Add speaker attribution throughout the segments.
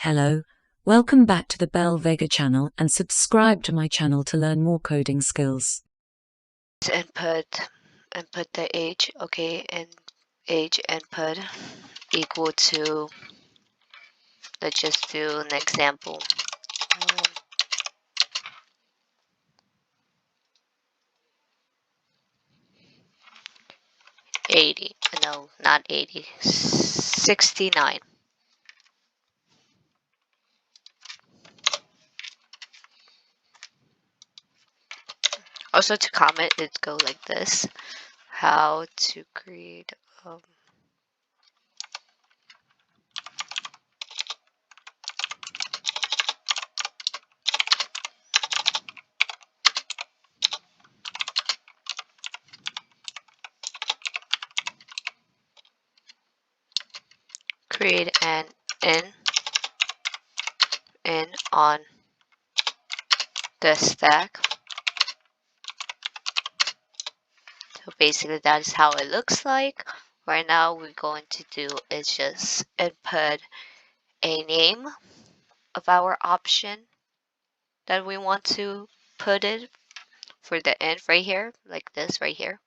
Speaker 1: Hello, welcome back to the Belle Vega channel and subscribe to my channel to learn more coding skills.
Speaker 2: Input the age, okay, and age input equal to, let's just do an example. 80, no, not 80, 69. Also to comment, it go like this. How to create create an in on the stack. So basically that is how it looks like. Right now we're going to do is just input a name of our option that we want to put it for the end right here, like this right here.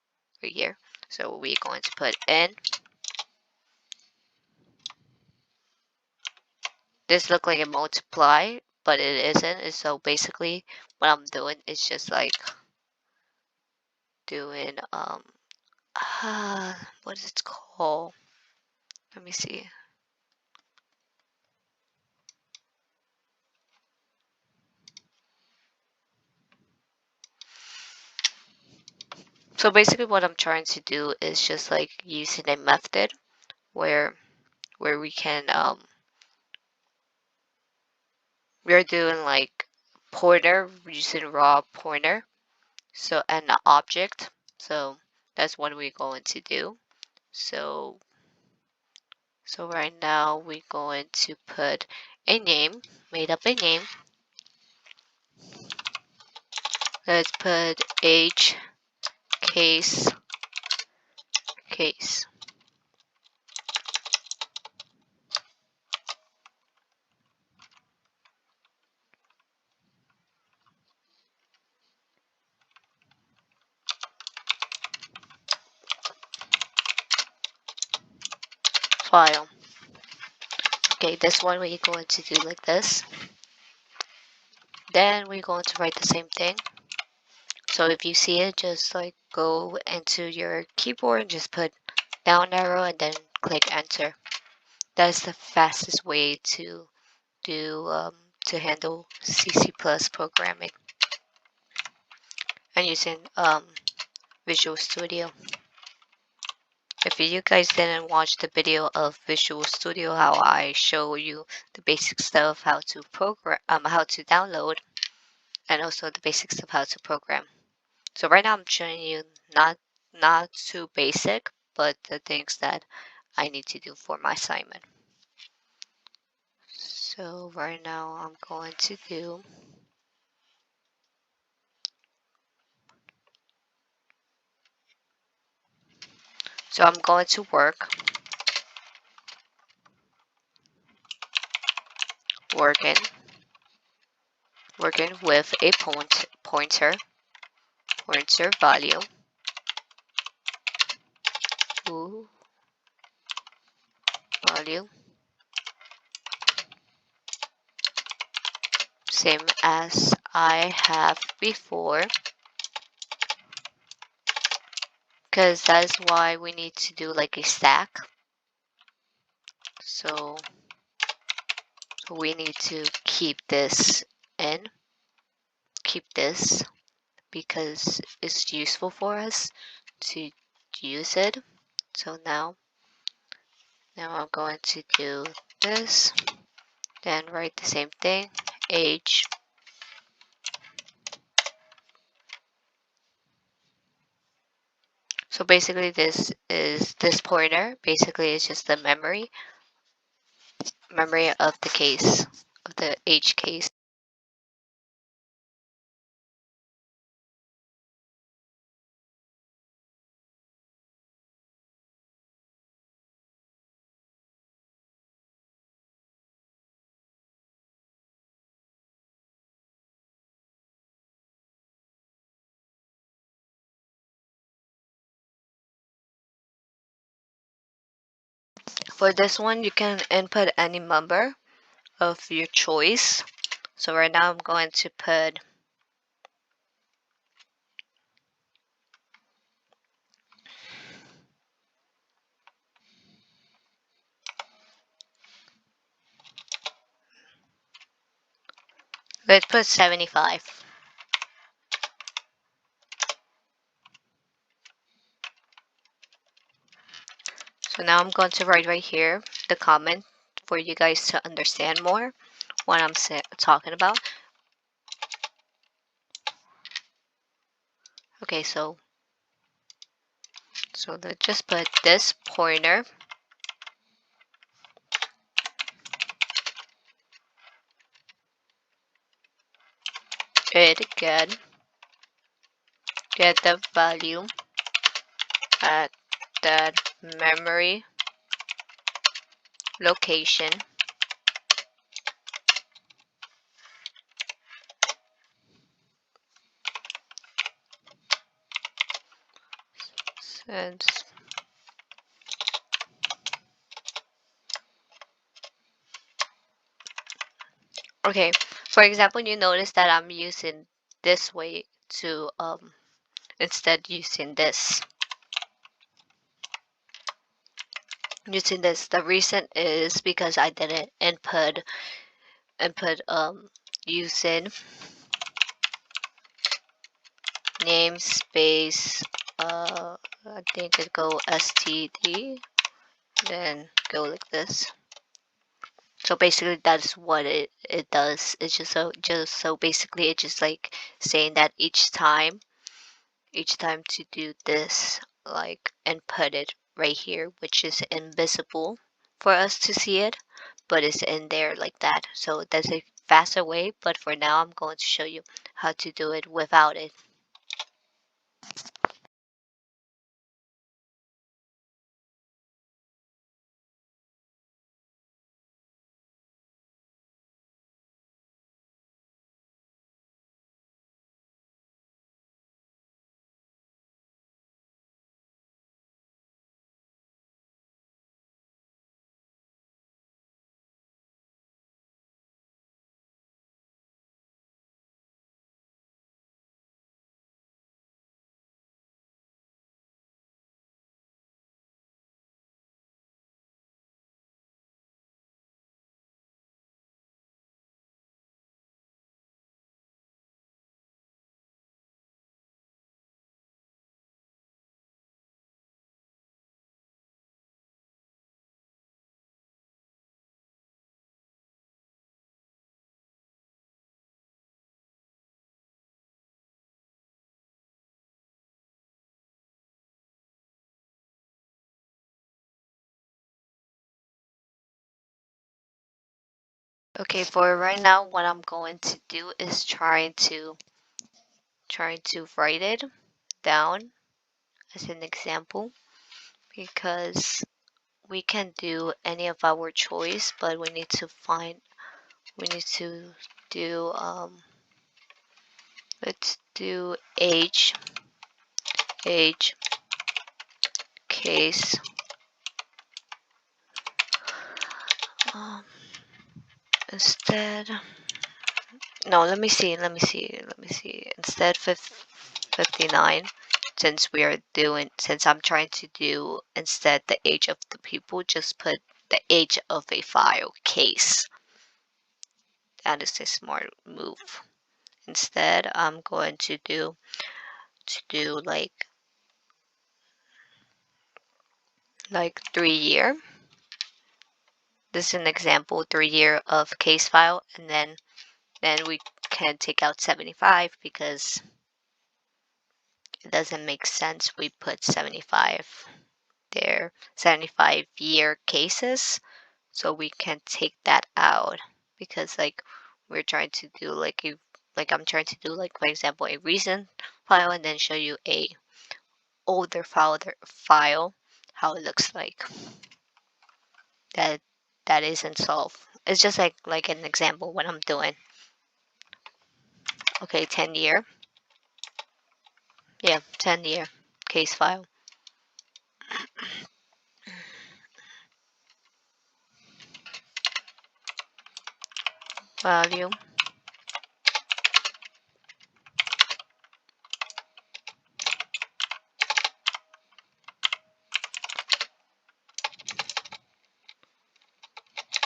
Speaker 2: So we're going to put in. This look like a multiply, but it isn't. And so basically what I'm doing is just like doing what is it called? Let me see. So basically what I'm trying to do is just like using a method where we can we're doing like pointer using raw pointer, so and an object. So that's what we're going to do. So right now we're going to put a name, made up a name. Let's put age case. File. Okay, this one we're going to do like this. Then we're going to write the same thing. So if you see it, just like go into your keyboard and just put down arrow and then click enter. That's the fastest way to do to handle CC+ programming and using Visual Studio. If you guys didn't watch the video of Visual Studio, how I show you the basic stuff, how to program, how to download, and also the basics of how to program. So right now I'm showing you not too basic, but the things that I need to do for my assignment. So right now I'm going to do so I'm going to working with a pointer value. Value same as I have before, because that's why we need to do like a stack. So we need to keep this because it's useful for us to use it. So now I'm going to do this, then write the same thing, age. So basically this pointer basically is just the memory of the case, of the age case. For this one, you can input any number of your choice. So right now I'm going to put let's put 75. So now I'm going to write right here the comment for you guys to understand more what I'm talking about. Okay, so let's just put this pointer. It get the value at that memory location since okay, for example, you notice that I'm using this way to instead using this. The reason is because I didn't input using namespace I think it go std, then go like this. So basically that's what it does. It's just so basically it's just like saying that each time to do this, like, and put it right here, which is invisible for us to see it, but it's in there like that. So that's a faster way, but for now I'm going to show you how to do it without it. Okay, for right now what I'm going to do is trying to write it down as an example, because we can do any of our choice, but we need to do let's do age case um, instead. No, let me see instead 59, since I'm trying to do instead the age of the people, just put the age of a file case. That is a smart move. Instead I'm going to do like 3 year. This is an example 3 year of case file, and then we can take out 75 because it doesn't make sense we put 75 there, 75-year cases. So we can take that out because like we're trying to do I'm trying to do, like, for example, a recent file and then show you a older file how it looks like. That isn't solved. It's just like an example what I'm doing. Okay, 10-year. Yeah, 10-year case file. value.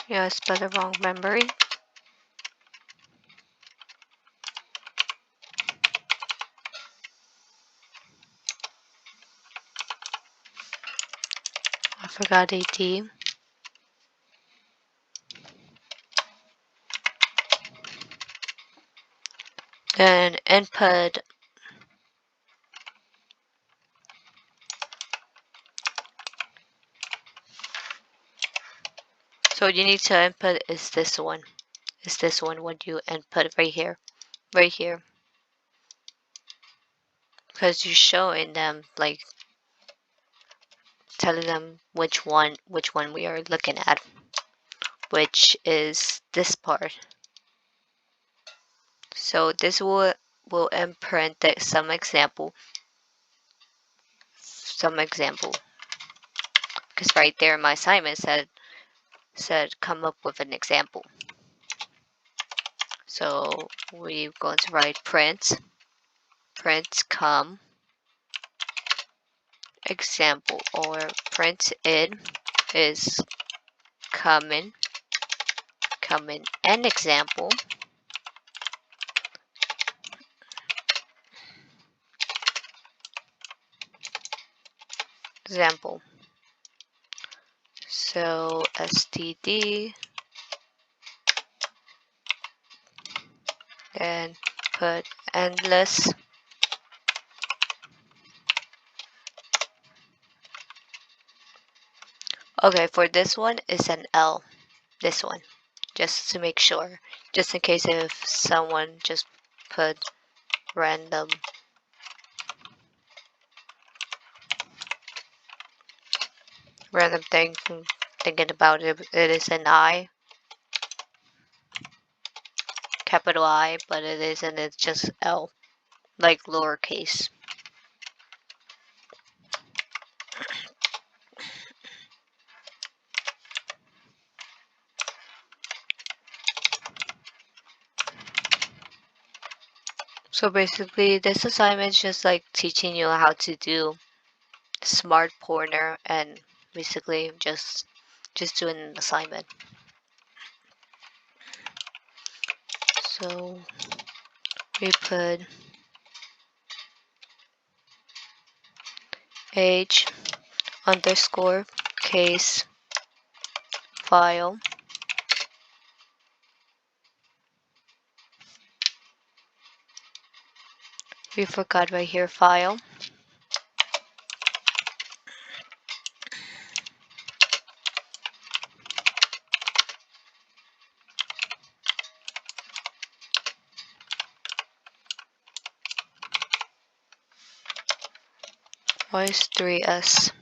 Speaker 2: Yeah, I spelled the wrong memory. I forgot AD. Then input so what you need to input is this one. Is this one when you input right here. Right here. Because you're showing them, like telling them which one we are looking at, which is this part. So this will imprint some example, because right there my assignment said come up with an example. So we're going to write print come example, or print it is coming an example. So std, then put endless. Okay, for this one is an L. This one, just to make sure, just in case if someone just put random thing, thinking about it, it is an I, capital I, but it isn't, it's just L, like lowercase. So basically this assignment is just like teaching you how to do smart pointer and basically just doing an assignment. So we put age underscore case file. We forgot right here file. Voice 3s.